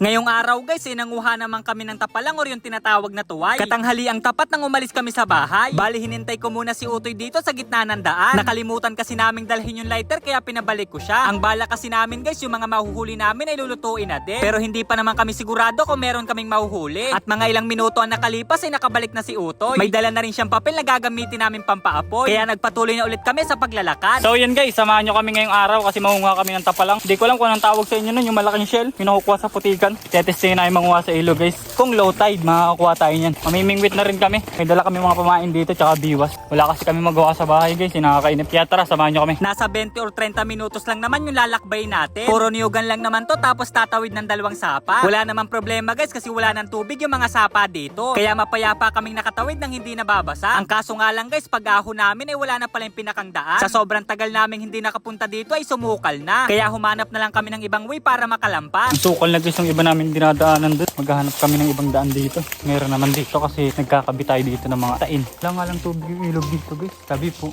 Ngayong araw guys, nanguha naman kami ng tapalang or yung tinatawag na tuway. Katanghali ang tapat nang umalis kami sa bahay. Bali hinintay ko muna si Utoy dito sa gitna ng daan. Nakalimutan kasi naming dalhin yung lighter kaya pinabalik ko siya. Ang bala kasi namin guys, yung mga mahuhuli namin ay lulutuin na din. Pero hindi pa naman kami sigurado kung meron kaming mahuhuli. At mga ilang minuto ang nakalipas ay nakabalik na si Utoy. May dala na rin siyang papel na gagamitin namin pampaapoy. Kaya nagpatuloy na ulit kami sa paglalakad. So yun guys, samahan nyo kami ngayong araw kasi mangunguha kami ng tapalang. Hindi ko alam kung anong tawag sa inyo nun, yung malaking shell, yung nakukuha sa putikan. Tetestingin na yung manguha sa ilog guys. Kung low tide, makakakuha tayo niyan. Mamimingwit na rin kami. May dala kami mga pamain dito tsaka biwas. Wala kasi kami magawa sa bahay guys, nakakainip. Kaya tara, samahan nyo kami. Nasa 20 or 30 minutos lang naman yung lalakbay natin. Puro niyugan lang naman to tapos tatawid ng dalawang sapa. Wala namang problema guys kasi wala ng tubig yung mga sapa dito. Kaya mapayapa kaming nakatawid nang hindi nababasa. Ang kaso nga lang guys, pag ahon namin ay wala na pala yung pinakang daan. Sa sobrang tagal naming hindi nakapunta dito ay sumukal na. Kaya humanap na lang kami ng ibang way para makalampas. Ang sukal na guys yung iba namin dinadaanan doon. Maghahanap kami ng ibang daan dito. Meron naman dito kasi nagkakabit tayo dito ng mga tain. Wala nga lang tubig yung ilog dito guys. Tabi po.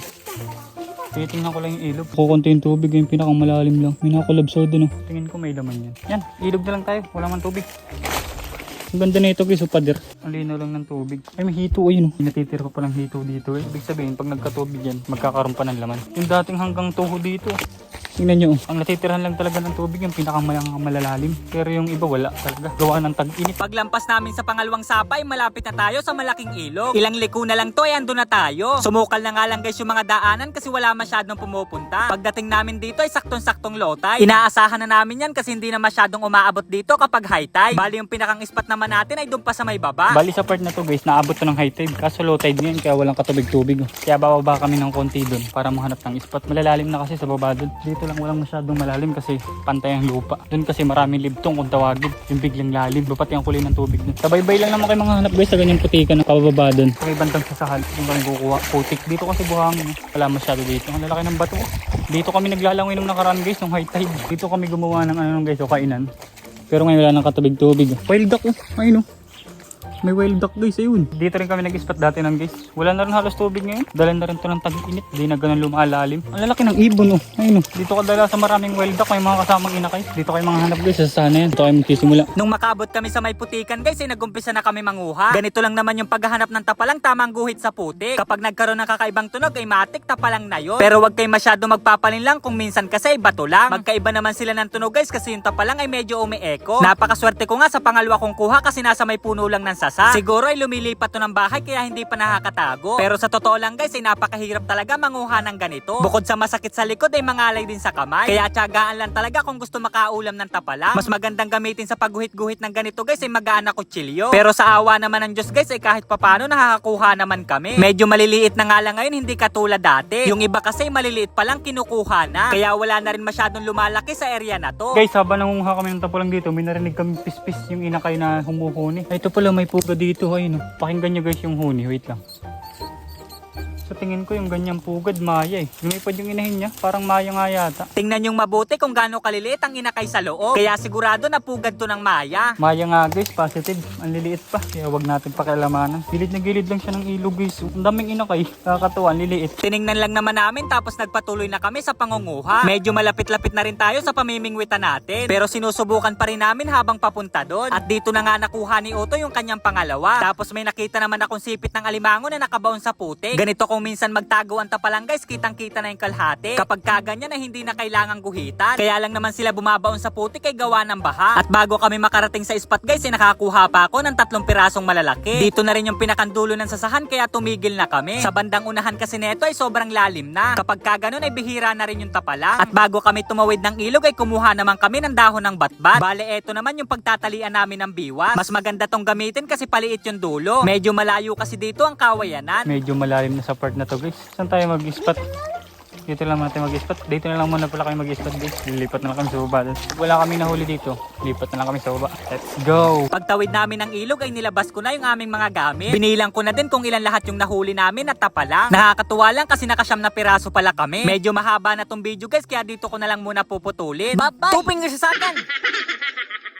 Titingnan ko lang yung ilog. Kukunti yung tubig, yung pinakang malalim lang. May nakulabso din oh. Tingin ko may laman yan. Yan, ilog na lang tayo. Wala man tubig. Ang ganda na ito guys, pader. Ang lino lang ng tubig. Ay may hito oh, yun oh. Pinatitira ko pa ng hito dito eh. Ibig sabihin, pag nagkatubig yan, magkakaroon pa ng laman. Yung dating hanggang tuho dito. Tingnan nyo, ang natitirahan lang talaga ng tubig yung malalim. Pero yung iba wala talaga. Gawa ng tag-init. Paglampas namin sa pangalawang sapa ay malapit na tayo sa malaking ilog. Ilang liko na lang to ay ando na tayo. Sumukal na nga lang guys yung mga daanan kasi wala masyadong pumupunta. Pagdating namin dito ay saktong-saktong low tide. Inaasahan na namin yan kasi hindi na masyadong umaabot dito kapag high tide. Bali yung pinakang spot naman natin ay doon pa sa may baba. Bali sa part na to guys, naabot to ng high tide. Kaso low tide ngayon kaya walang katubig-tubig. Kaya bababa kami ng konti doon para mahanap ng spot. Malalalim na kasi sa baba doon. Dito lang walang masyadong malalim kasi pantay ang lupa. Doon kasi maraming libtong kung tawagin. Yung biglang lalim. Pati ang kulay ng tubig doon. Sabaybay lang naman kayo mga hanap guys sa ganyang putikan na kabababa doon. May bandang sasahal. Yung kami kukuha. Putik. Dito kasi buhangin. Wala masyado dito. Ang lalaki ng bato. Dito kami naglalangoy nung nakaraan guys. Nung high tide. Dito kami gumawa ng ano guys o kainan. Pero ngayon wala nang katubig-tubig. Wild duck oh. Ayun oh. May wild duck guys, ayun. Dito rin kami nag-spot dati ng guys. Wala na rin halos tubig ngayon. Dala na rin to ng tag-init. Di na ganun lumalalim. Ang lalaki ng ibon oh. Ayun oh. Dito ka dala sa maraming wild duck. May mga kasamang inakay. Dito kayo mga hanap guys. Sa sana yan. Dito kayo magsisimula. Nung makabot kami sa may putikan guys ay nagumpisa na kami manguha. Ganito lang naman yung paghahanap ng tapalang tamang guhit sa putik. Kapag nagkaroon ng kakaibang tunog ay matik tapalang na yun. Pero wag kayo masyado magpapalin lang kung minsan kasi ay bato lang. Magkaiba naman sila ng tunog guys kasi yung tapalang ay medyo umi-echo. Napakaswerte ko nga sa pangalawa kong kuha kasi nasa may puno lang ng sasa. Siguro ay lumilipat to ng bahay kaya hindi pa nakakatago. Pero sa totoo lang guys ay napakahirap talaga manguha ng ganito. Bukod sa masakit sa likod ay mangalay din sa kamay. Kaya tiyagaan lang talaga kung gusto makaulam ng tapalang. Mas magandang gamitin sa pagguhit-guhit ng ganito guys ay magaan na kutsilyo. Pero sa awa naman ng Diyos guys ay kahit papano nakakakuha naman kami. Medyo maliliit na nga lang ngayon hindi katulad dati. Yung iba kasi maliliit pa lang kinukuha na. Kaya wala na rin masyadong lumalaki sa area na to. Guys, habang nangunguha kami ng tapalang dito, may narinig kami pispis yung inakay na humuhuni. Ay, ito pala may puga dito. Ayun. Pakinggan nyo guys yung huni. Wait lang. Sa tingin ko yung ganyang pugad maya eh. Lumipad yung inahin niya. Parang maya nga yata. Tingnan yung mabuti kung gaano kaliliit ang inakay sa loob. Kaya sigurado na pugad to ng maya. Maya nga guys. Positive. Ang liliit pa. Kaya wag natin pakialamanan. Gilid na gilid lang siya ng ilog guys. Ang daming inakay. Kakatuwa. Ang liliit. Tiningnan lang naman namin tapos nagpatuloy na kami sa pangunguha. Medyo malapit-lapit na rin tayo sa pamimingwitan natin. Pero sinusubukan pa rin namin habang papunta doon. At dito na nga nakuha ni Otto yung kanyang pangalawa. Tapos may nakita naman akong sipit ng alimango na nakabaon sa putik. Ganito kung minsan magtago ang tapalang guys, kitang-kita na yung kalahati. Kapag kaganyan na hindi na kailangang guhitan. Kaya lang naman sila bumabaon sa putik ay gawa ng baha. At bago kami makarating sa spot guys, ay nakakuha pa ako ng 3 pirasong malalaki. Dito na rin yung pinakandulo ng sasahan kaya tumigil na kami. Sa bandang unahan kasi neto ay sobrang lalim na. Kapag kaganon ay bihira na rin yung tapalang. At bago kami tumawid ng ilog ay kumuha naman kami ng dahon ng batbat. Bale eto naman yung pagtatalian namin ng biwas. Mas maganda tong gamitin kasi paliit yung dulo. Medyo malayo kasi dito ang kawayanan. Medyo malalim na sa part na to guys. Saan tayo mag-spot? Dito lang natin mag-spot. Dito na lang muna pala kayo mag-spot guys. Lilipat na lang kami sa baba. Wala kami nahuli dito. Lipat na lang kami sa baba. Let's go! Pagtawid namin ng ilog ay nilabas ko na yung aming mga gamit. Binilang ko na din kung ilan lahat yung nahuli namin at tapalang. Nakakatuwa lang kasi nakasyam na piraso pala kami. Medyo mahaba na tong video guys kaya dito ko na lang muna puputulin. Bye-bye! 2 fingers sa akin!